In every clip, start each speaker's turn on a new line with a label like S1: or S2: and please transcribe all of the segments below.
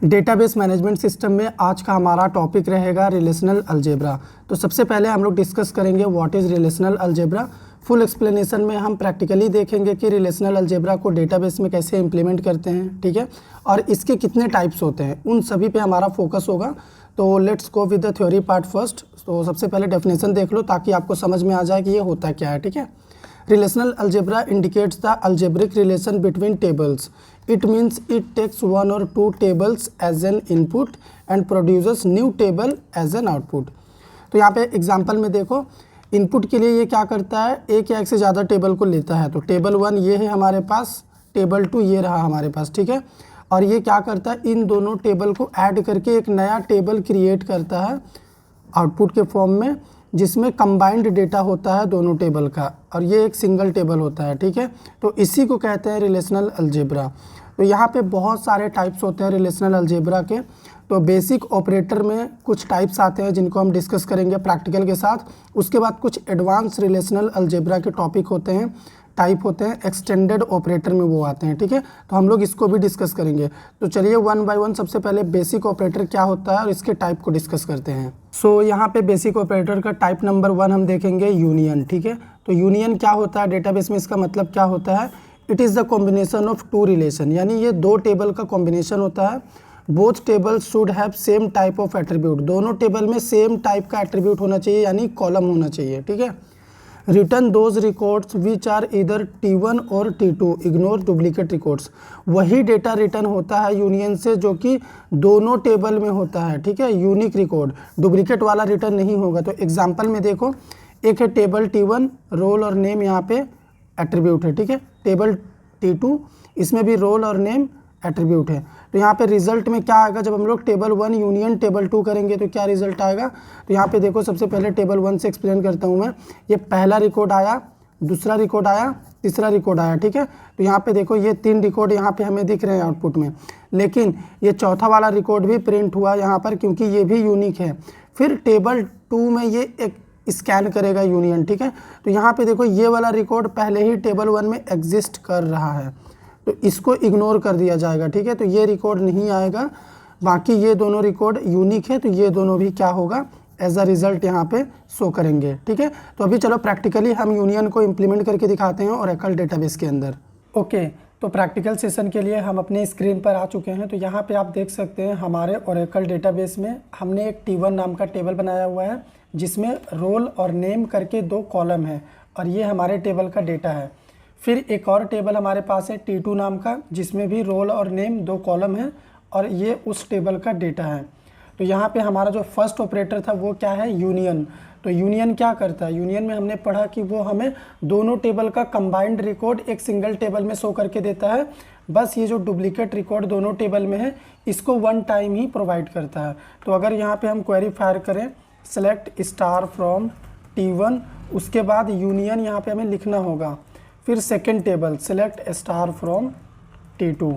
S1: Database management system में आज का हमारा टॉपिक रहेगा रिलेशनल अलजेब्रा। तो सबसे पहले हम लोग डिस्कस करेंगे what is relational algebra. Full explanation में हम प्रैक्टिकली देखेंगे कि रिलेशनल अलजेब्रा को डेटाबेस में कैसे इंप्लीमेंट करते हैं, ठीक है, और इसके कितने टाइप्स होते हैं, उन सभी पे हमारा फोकस होगा। तो let's go with the theory part first. तो सबसे पहले डेफिनेशन देख लो ताकि आपको समझ में आ जाए कि ये होता क्या है, ठीक है। Relational algebra indicates the algebraic relation between tables. It means it takes one or two tables as an input and produces new table as an output. तो यहाँ पे एग्जांपल में देखो, इनपुट के लिए ये क्या करता है, एक या एक से ज़्यादा टेबल को लेता है। तो टेबल 1 ये है हमारे पास, टेबल 2 ये रहा हमारे पास, ठीक है। और ये क्या करता है, इन दोनों टेबल को ऐड करके एक नया टेबल क्रिएट करता है आउटपुट के फॉर्म में, जिसमें कंबाइंड डेटा होता है दोनों टेबल का, और ये एक सिंगल टेबल होता है, ठीक है। तो इसी को कहते हैं रिलेशनल अलजेब्रा। तो यहाँ पे बहुत सारे टाइप्स होते हैं रिलेशनल अलजेब्रा के। तो बेसिक ऑपरेटर में कुछ टाइप्स आते हैं जिनको हम डिस्कस करेंगे प्रैक्टिकल के साथ। उसके बाद कुछ एडवांस रिलेशनल अलजेब्रा के टॉपिक होते हैं, टाइप होते हैं, एक्सटेंडेड ऑपरेटर में वो आते हैं, ठीक है। तो हम लोग इसको भी डिस्कस करेंगे। तो चलिए वन बाय वन सबसे पहले बेसिक ऑपरेटर क्या होता है और इसके टाइप को डिस्कस करते हैं। सो यहाँ पे बेसिक ऑपरेटर का टाइप नंबर 1 हम देखेंगे यूनियन, ठीक है। तो यूनियन क्या होता है डेटाबेस में, इसका मतलब क्या होता है, it is the combination of to relation, यानी ये दो टेबल का कॉम्बिनेशन होता है। Both table should have same type of attribute, दोनों टेबल में सेम टाइप का एट्रीब्यूट होना चाहिए, यानी कॉलम होना चाहिए, ठीक है। Return those records which are इधर T1 और T2, इग्नोर डुप्लीकेट रिकॉर्ड्स। वही डेटा रिटर्न होता है यूनियन से जो कि दोनों टेबल में होता है, ठीक है। यूनिक रिकॉर्ड, डुप्लीकेट वाला रिटर्न नहीं होगा। तो एग्जांपल में देखो, एक है टेबल T1, रोल और नेम यहाँ पे एट्रीब्यूट है, ठीक है। टेबल T2, इसमें भी रोल और नेम एट्रीब्यूट है। तो यहाँ पे रिजल्ट में क्या आएगा, जब हम लोग टेबल 1 यूनियन टेबल 2 करेंगे तो क्या रिजल्ट आएगा। तो यहाँ पे देखो, सबसे पहले टेबल 1 से एक्सप्लेन करता हूँ मैं। ये पहला रिकॉर्ड आया, दूसरा रिकॉर्ड आया, तीसरा रिकॉर्ड आया, ठीक है। तो यहाँ पे देखो, ये 3 रिकॉर्ड यहाँ पे हमें दिख रहे हैं आउटपुट में, लेकिन ये चौथा वाला रिकॉर्ड भी प्रिंट हुआ यहाँ पर क्योंकि ये भी यूनिक है। फिर टेबल 2 में ये एक स्कैन करेगा यूनियन, ठीक है। तो यहाँ पे देखो, ये वाला रिकॉर्ड पहले ही टेबल 1 में एग्जिस्ट कर रहा है, तो इसको इग्नोर कर दिया जाएगा, ठीक है। तो ये रिकॉर्ड नहीं आएगा। बाकी ये दोनों रिकॉर्ड यूनिक है, तो ये दोनों भी क्या होगा, एज अ रिजल्ट यहाँ पे शो करेंगे, ठीक है। तो अभी चलो प्रैक्टिकली हम यूनियन को इम्प्लीमेंट करके दिखाते हैं ओरेकल डेटाबेस के अंदर। ओके, तो प्रैक्टिकल सेशन के लिए हम अपने स्क्रीन पर आ चुके हैं। तो यहाँ पे आप देख सकते हैं हमारे ओरेकल डेटाबेस में हमने एक T1 नाम का टेबल बनाया हुआ है, जिसमें रोल और नेम करके 2 कॉलम है, और ये हमारे टेबल का डेटा है। फिर एक और टेबल हमारे पास है T2 नाम का, जिसमें भी रोल और नेम 2 कॉलम है, और ये उस टेबल का डेटा है। तो यहाँ पे हमारा जो फर्स्ट ऑपरेटर था वो क्या है, यूनियन। तो यूनियन क्या करता है, यूनियन में हमने पढ़ा कि वो हमें दोनों टेबल का कंबाइंड रिकॉर्ड एक सिंगल टेबल में शो करके देता है। बस ये जो डुप्लीकेट रिकॉर्ड दोनों टेबल में है, इसको 1 टाइम ही प्रोवाइड करता है। तो अगर यहाँ पर हम क्वेरी फायर करें, सेलेक्ट स्टार फ्रॉम T1, उसके बाद यूनियन यहाँ पर हमें लिखना होगा। फिर second table select star from T2।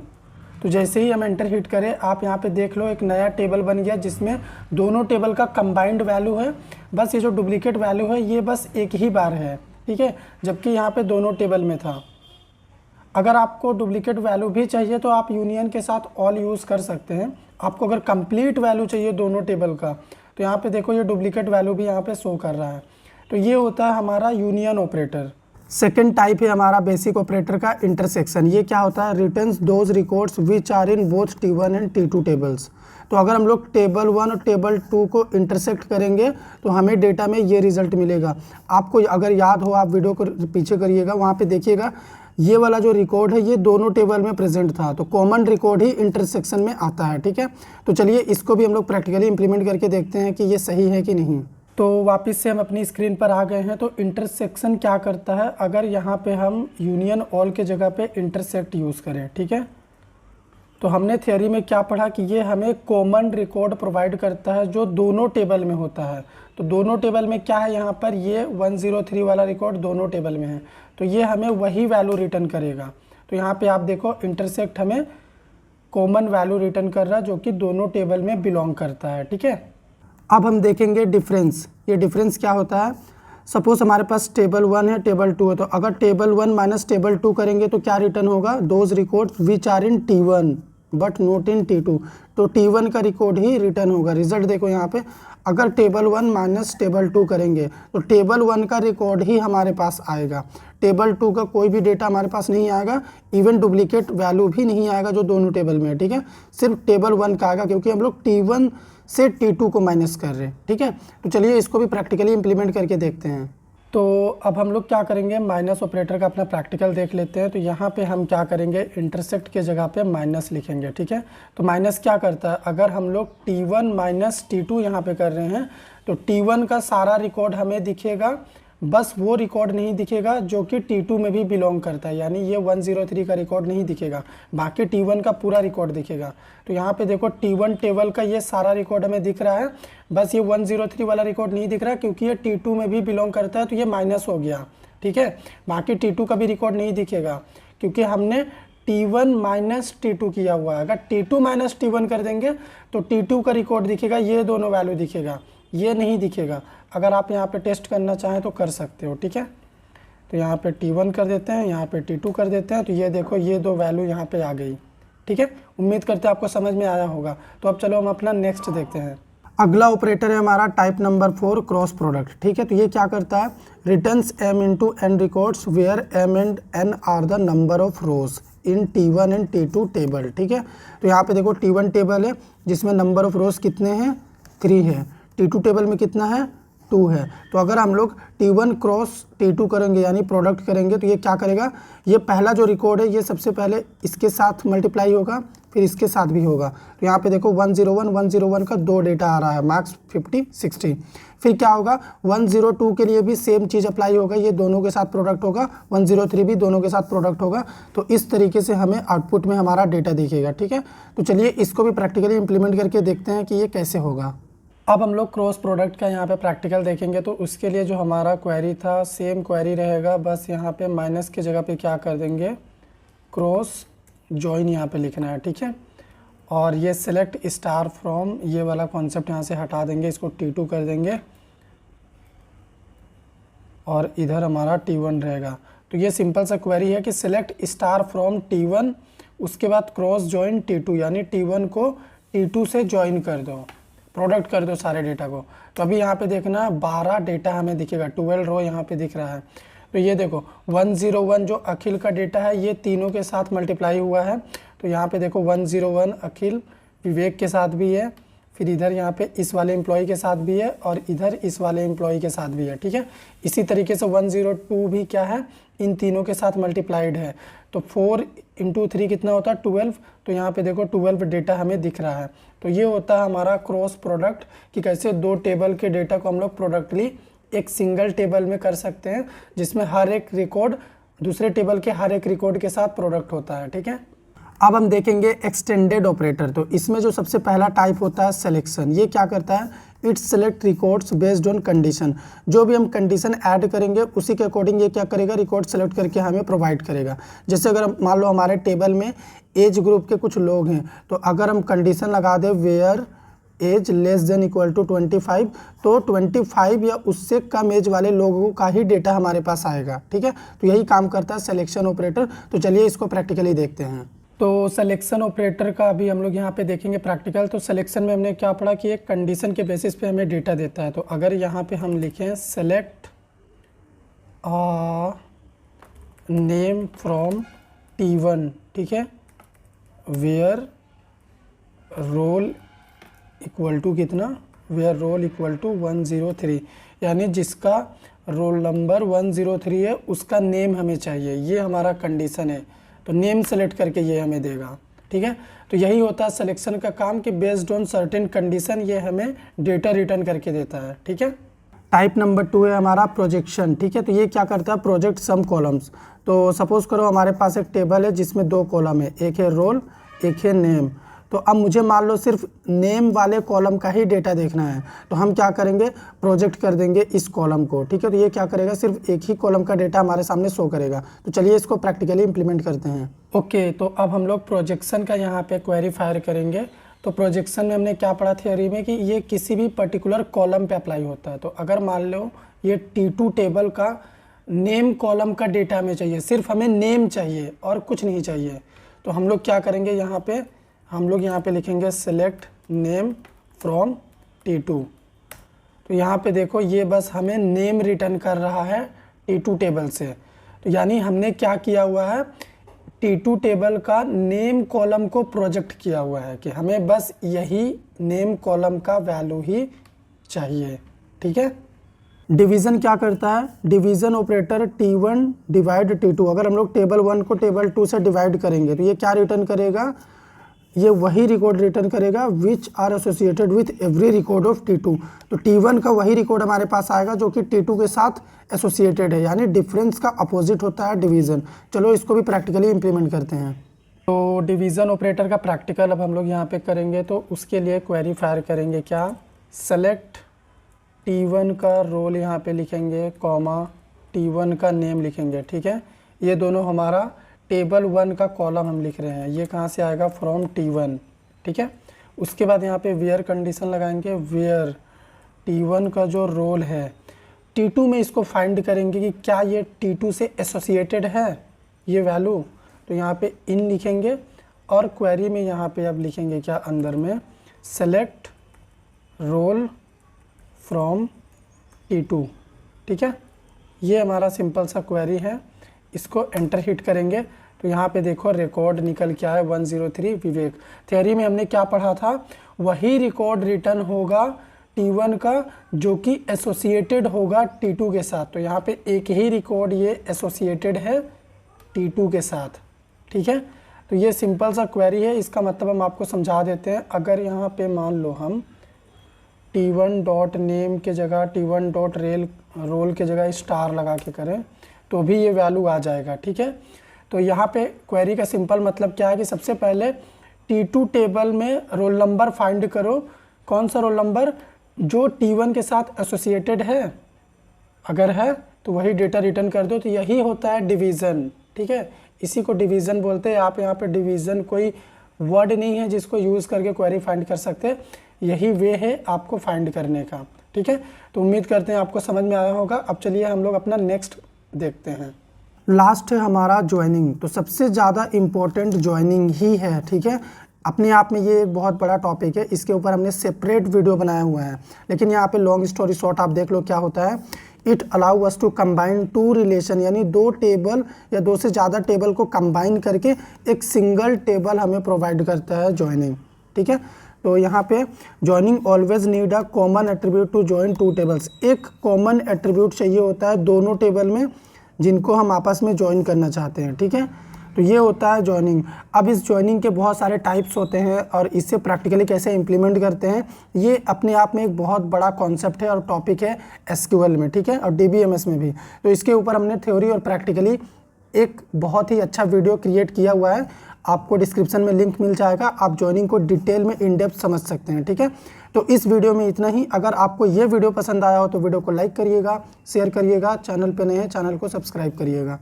S1: तो जैसे ही हम एंटर हिट करें, आप यहाँ पे देख लो एक नया टेबल बन गया जिसमें दोनों टेबल का कंबाइंड वैल्यू है। बस ये जो डुप्लीकेट वैल्यू है ये बस एक ही बार है, ठीक है, जबकि यहाँ पे दोनों टेबल में था। अगर आपको डुप्लीकेट वैल्यू भी चाहिए तो आप यूनियन के साथ ऑल यूज़ कर सकते हैं। आपको अगर कंप्लीट वैल्यू चाहिए दोनों टेबल का, तो यहाँ पे देखो ये डुप्लीकेट वैल्यू भी यहाँ पे शो कर रहा है। तो ये होता है हमारा यूनियन ऑपरेटर। सेकेंड टाइप है हमारा बेसिक ऑपरेटर का इंटरसेक्शन। ये क्या होता है, returns those records which are in both T1 and T2 tables. तो अगर हम लोग टेबल 1 और टेबल 2 को इंटरसेक्ट करेंगे तो हमें डेटा में ये रिजल्ट मिलेगा। आपको अगर याद हो, आप वीडियो को पीछे करिएगा, वहाँ पे देखिएगा ये वाला जो रिकॉर्ड है ये दोनों टेबल में प्रेजेंट था। तो कॉमन रिकॉर्ड ही इंटरसेक्शन में आता है, ठीक है। तो चलिए इसको भी हम लोग प्रैक्टिकली इंप्लीमेंट करके देखते हैं कि ये सही है कि नहीं। तो वापस से हम अपनी स्क्रीन पर आ गए हैं। तो इंटरसेक्शन क्या करता है, अगर यहाँ पे हम यूनियन ऑल के जगह पे इंटरसेक्ट यूज़ करें, ठीक है। तो हमने थ्योरी में क्या पढ़ा कि ये हमें कॉमन रिकॉर्ड प्रोवाइड करता है जो दोनों टेबल में होता है। तो दोनों टेबल में क्या है, यहाँ पर ये 103 वाला रिकॉर्ड दोनों टेबल में है, तो ये हमें वही वैल्यू रिटर्न करेगा। तो यहाँ पर आप देखो इंटरसेक्ट हमें कॉमन वैल्यू रिटर्न कर रहा है जो कि दोनों टेबल में बिलोंग करता है, ठीक है। अब हम देखेंगे डिफरेंस। ये डिफरेंस क्या होता है, सपोज हमारे पास टेबल 1 है, टेबल 2 है, तो अगर टेबल 1 माइनस टेबल 2 करेंगे तो क्या रिटर्न होगा, those records which are in T1, but note in T2। तो T1 का रिकॉर्ड ही रिटर्न होगा। रिजल्ट देखो यहाँ पे, अगर टेबल 1 माइनस टेबल 2 करेंगे तो टेबल 1 का रिकॉर्ड ही हमारे पास आएगा, टेबल 2 का कोई भी डेटा हमारे पास नहीं आएगा, इवन डुप्लीकेट वैल्यू भी नहीं आएगा जो दोनों टेबल में है, ठीक है। सिर्फ टेबल 1 का आएगा क्योंकि हम लोग T1 से T2 को माइनस कर रहे हैं, ठीक है। तो चलिए इसको भी प्रैक्टिकली इंप्लीमेंट करके देखते हैं। तो अब हम लोग क्या करेंगे, माइनस ऑपरेटर का अपना प्रैक्टिकल देख लेते हैं। तो यहाँ पे हम क्या करेंगे, इंटरसेक्ट के जगह पे माइनस लिखेंगे, ठीक है। तो माइनस क्या करता है, अगर हम लोग T1 माइनस T2 यहाँ पे कर रहे हैं तो T1 का सारा रिकॉर्ड हमें दिखेगा, बस वो रिकॉर्ड नहीं दिखेगा जो कि T2 में भी बिलोंग करता है, यानी ये 103 का रिकॉर्ड नहीं दिखेगा, बाकी T1 का पूरा रिकॉर्ड दिखेगा। तो यहाँ पे देखो T1 टेबल का ये सारा रिकॉर्ड हमें दिख रहा है, बस ये 103 वाला रिकॉर्ड नहीं दिख रहा क्योंकि ये T2 में भी बिलोंग करता है, तो ये माइनस हो गया, ठीक है। बाकी T2 का भी रिकॉर्ड नहीं दिखेगा क्योंकि हमने T1 माइनस T2 किया हुआ है। अगर T2 माइनस T1 कर देंगे तो T2 का रिकॉर्ड दिखेगा, ये दोनों वैल्यू दिखेगा, ये नहीं दिखेगा। अगर आप यहाँ पे टेस्ट करना चाहें तो कर सकते हो, ठीक है। तो यहाँ पे T1 कर देते हैं, यहाँ पे T2 कर देते हैं, तो ये देखो ये दो वैल्यू यहाँ पे आ गई, ठीक है। उम्मीद करते हैं आपको समझ में आया होगा। तो अब चलो हम अपना नेक्स्ट देखते हैं। अगला ऑपरेटर है हमारा टाइप नंबर 4 क्रॉस प्रोडक्ट, ठीक है। तो ये क्या करता है, returns m into n records where m and n are the number of rose in T1 and T2 table, ठीक है। तो यहाँ पे देखो T1 टेबल है जिसमें नंबर ऑफ रोज कितने हैं, 3 है। T2 टेबल में कितना है, 2 है। तो अगर हम लोग T1 क्रॉस T2 करेंगे यानी प्रोडक्ट करेंगे तो ये क्या करेगा, ये पहला जो रिकॉर्ड है ये सबसे पहले इसके साथ मल्टीप्लाई होगा, फिर इसके साथ भी होगा। तो यहाँ पे देखो 101 का 2 डेटा आ रहा है, मार्क्स 50 60। फिर क्या होगा, 102 के लिए भी सेम चीज़ अप्लाई होगा, ये दोनों के साथ प्रोडक्ट होगा, 103 भी दोनों के साथ प्रोडक्ट होगा। तो इस तरीके से हमें आउटपुट में हमारा डेटा दिखेगा, ठीक है। तो चलिए इसको भी प्रैक्टिकली इंप्लीमेंट करके देखते हैं कि ये कैसे होगा। अब हम लोग क्रॉस प्रोडक्ट का यहाँ पे प्रैक्टिकल देखेंगे। तो उसके लिए जो हमारा क्वेरी था सेम क्वेरी रहेगा, बस यहाँ पे माइनस की जगह पे क्या कर देंगे, क्रॉस जॉइन यहाँ पे लिखना है, ठीक है। और ये सिलेक्ट स्टार फ्रॉम, ये वाला कॉन्सेप्ट यहाँ से हटा देंगे, इसको T2 कर देंगे और इधर हमारा T1 रहेगा। तो ये सिंपल सा क्वेरी है कि सिलेक्ट स्टार फ्रॉम T1, उसके बाद क्रॉस जॉइन T2, यानी T1 को T2 से ज्वाइन कर दो, प्रोडक्ट कर दो सारे डेटा को। तो अभी यहाँ पे देखना 12 डेटा हमें दिखेगा, 12 रो यहाँ पे दिख रहा है। तो ये देखो 101 जो अखिल का डेटा है ये तीनों के साथ मल्टीप्लाई हुआ है। तो यहाँ पे देखो 101 अखिल विवेक के साथ भी है, फिर इधर यहाँ पे इस वाले एम्प्लॉय के साथ भी है और इधर इस वाले एम्प्लॉय के साथ भी है, ठीक है। इसी तरीके से 102 भी क्या है, इन तीनों के साथ मल्टीप्लाइड है। तो 4 इंटू 3 कितना होता है, 12। तो यहाँ पे देखो 12 डेटा हमें दिख रहा है। तो ये होता है हमारा क्रॉस प्रोडक्ट, कि कैसे दो टेबल के डेटा को हम लोग प्रोडक्टली एक सिंगल टेबल में कर सकते हैं, जिसमें हर एक रिकॉर्ड दूसरे टेबल के हर एक रिकॉर्ड के साथ प्रोडक्ट होता है, ठीक है। अब हम देखेंगे एक्सटेंडेड ऑपरेटर। तो इसमें जो सबसे पहला टाइप होता है सिलेक्शन। ये क्या करता है, it's select records based on condition. जो भी हम कंडीशन ऐड करेंगे उसी के अकॉर्डिंग ये क्या करेगा, रिकॉर्ड सेलेक्ट करके हमें प्रोवाइड करेगा। जैसे अगर मान लो हमारे टेबल में एज ग्रुप के कुछ लोग हैं, तो अगर हम कंडीशन लगा दें where as less than equal to 25, तो 25 या उससे कम एज वाले लोगों का ही डेटा हमारे पास आएगा, ठीक है। तो यही काम करता है सिलेक्शन ऑपरेटर। तो चलिए इसको प्रैक्टिकली देखते हैं। तो सिलेक्शन ऑपरेटर का अभी हम लोग यहाँ पे देखेंगे प्रैक्टिकल। तो सिलेक्शन में हमने क्या पढ़ा कि एक कंडीशन के बेसिस पे हमें डेटा देता है। तो अगर यहाँ पे हम लिखें सेलेक्ट नेम फ्रॉम T1, ठीक है, वेयर रोल इक्वल टू कितना, वेयर रोल इक्वल टू 103, यानी जिसका रोल नंबर 103 है उसका नेम हमें चाहिए, ये हमारा कंडीशन है। तो नेम सेलेक्ट करके ये हमें देगा, ठीक है। तो यही होता है सिलेक्शन का काम कि बेस्ड ऑन सर्टेन कंडीशन ये हमें डेटा रिटर्न करके देता है, ठीक है। टाइप नंबर 2 है हमारा प्रोजेक्शन, ठीक है। तो ये क्या करता है, प्रोजेक्ट सम कॉलम्स। तो सपोज करो हमारे पास एक टेबल है जिसमें 2 कॉलम है, एक है रोल एक है नेम। तो अब मुझे मान लो सिर्फ नेम वाले कॉलम का ही डेटा देखना है, तो हम क्या करेंगे, प्रोजेक्ट कर देंगे इस कॉलम को, ठीक है। तो ये क्या करेगा, सिर्फ एक ही कॉलम का डेटा हमारे सामने शो करेगा। तो चलिए इसको प्रैक्टिकली इंप्लीमेंट करते हैं। ओके, तो अब हम लोग प्रोजेक्शन का यहाँ पे क्वेरी फायर करेंगे। तो प्रोजेक्शन में हमने क्या पढ़ा थियरी में कि ये किसी भी पर्टिकुलर कॉलम पे अप्लाई होता है। तो अगर मान लो ये T2 टेबल का नेम कॉलम का डेटा हमें चाहिए, सिर्फ हमें नेम चाहिए और कुछ नहीं चाहिए, तो हम लोग क्या करेंगे, यहाँ पे हम लोग यहाँ पे लिखेंगे सेलेक्ट नेम फ्रॉम T2। तो यहाँ पे देखो ये बस हमें नेम रिटर्न कर रहा है T2 टेबल से। तो यानी हमने क्या किया हुआ है, T2 टेबल का नेम कॉलम को प्रोजेक्ट किया हुआ है कि हमें बस यही नेम कॉलम का वैल्यू ही चाहिए। ठीक है। डिवीज़न क्या करता है, division operator T1 divide T2। अगर हम लोग टेबल 1 को टेबल 2 से डिवाइड करेंगे तो ये क्या रिटर्न करेगा, ये वही रिकॉर्ड रिटर्न करेगा which are associated with every record of T2। तो T1 का वही रिकॉर्ड हमारे पास आएगा जो कि T2 के साथ एसोसिएटेड है, यानी डिफरेंस का अपोजिट होता है डिवीज़न। चलो इसको भी प्रैक्टिकली इंप्लीमेंट करते हैं। तो डिवीज़न ऑपरेटर का प्रैक्टिकल अब हम लोग यहाँ पे करेंगे। तो उसके लिए क्वेरी फायर करेंगे क्या, सेलेक्ट T1 का रोल यहाँ पे लिखेंगे कॉमा T1 का नेम लिखेंगे। ठीक है, ये दोनों हमारा टेबल 1 का कॉलम हम लिख रहे हैं, ये कहाँ से आएगा, फ्रॉम T1। ठीक है, उसके बाद यहाँ पे वेयर कंडीशन लगाएंगे, वेयर T1 का जो रोल है T2 में इसको फाइंड करेंगे कि क्या ये T2 से एसोसिएटेड है ये वैल्यू। तो यहाँ पे इन लिखेंगे और क्वेरी में यहाँ पे अब लिखेंगे क्या अंदर में, सेलेक्ट रोल फ्रॉम T2। ठीक है, ये हमारा सिंपल सा क्वेरी है। इसको एंटर हिट करेंगे तो यहाँ पे देखो रिकॉर्ड निकल के आया 103 विवेक। थ्योरी में हमने क्या पढ़ा था, वही रिकॉर्ड रिटर्न होगा T1 का जो कि एसोसिएटेड होगा T2 के साथ। तो यहाँ पे एक ही रिकॉर्ड ये एसोसिएटेड है T2 के साथ। ठीक है, तो ये सिंपल सा क्वेरी है। इसका मतलब हम आपको समझा देते हैं। अगर यहाँ पे मान लो हम T1 डॉट नेम के जगह T1 डॉट रोल के जगह स्टार लगा के करें तो भी ये वैल्यू आ जाएगा। ठीक है, तो यहाँ पे क्वेरी का सिंपल मतलब क्या है कि सबसे पहले T2 टेबल में रोल नंबर फाइंड करो। कौन सा रोल नंबर, जो T1 के साथ एसोसिएटेड है, अगर है तो वही डेटा रिटर्न कर दो। तो यही होता है डिवीज़न। ठीक है, इसी को डिवीज़न बोलते हैं। आप यहाँ पे डिवीज़न कोई वर्ड नहीं है जिसको यूज़ करके क्वेरी फाइंड कर सकते, यही वे है आपको फाइंड करने का। ठीक है, तो उम्मीद करते हैं आपको समझ में आया होगा। अब चलिए हम लोग अपना नेक्स्ट देखते हैं। लास्ट है हमारा ज्वाइनिंग। तो सबसे ज़्यादा इम्पोर्टेंट ज्वाइनिंग ही है। ठीक है, अपने आप में ये एक बहुत बड़ा टॉपिक है, इसके ऊपर हमने सेपरेट वीडियो बनाया हुआ है। लेकिन यहाँ पे लॉन्ग स्टोरी शॉर्ट आप देख लो क्या होता है, it allow us to combine to relation, यानी दो टेबल या दो से ज़्यादा टेबल को कंबाइन करके एक सिंगल टेबल हमें प्रोवाइड करता है ज्वाइनिंग। ठीक है, तो यहाँ पे joining always need a common attribute to join to tables. एक कॉमन एट्रीब्यूट चाहिए होता है दोनों टेबल में जिनको हम आपस में ज्वाइन करना चाहते हैं। ठीक है, तो ये होता है ज्वाइनिंग। अब इस ज्वाइनिंग के बहुत सारे टाइप्स होते हैं और इससे प्रैक्टिकली कैसे इंप्लीमेंट करते हैं, ये अपने आप में एक बहुत बड़ा कॉन्सेप्ट है और टॉपिक है एसक्यूएल में। ठीक है, और DBMS में भी। तो इसके ऊपर हमने थ्योरी और प्रैक्टिकली एक बहुत ही अच्छा वीडियो क्रिएट किया हुआ है, आपको डिस्क्रिप्शन में लिंक मिल जाएगा। आप ज्वाइनिंग को डिटेल में इन डेप्थ समझ सकते हैं। ठीक है, तो इस वीडियो में इतना ही। अगर आपको ये वीडियो पसंद आया हो तो वीडियो को लाइक करिएगा, शेयर करिएगा, चैनल पे नए हैं चैनल को सब्सक्राइब करिएगा।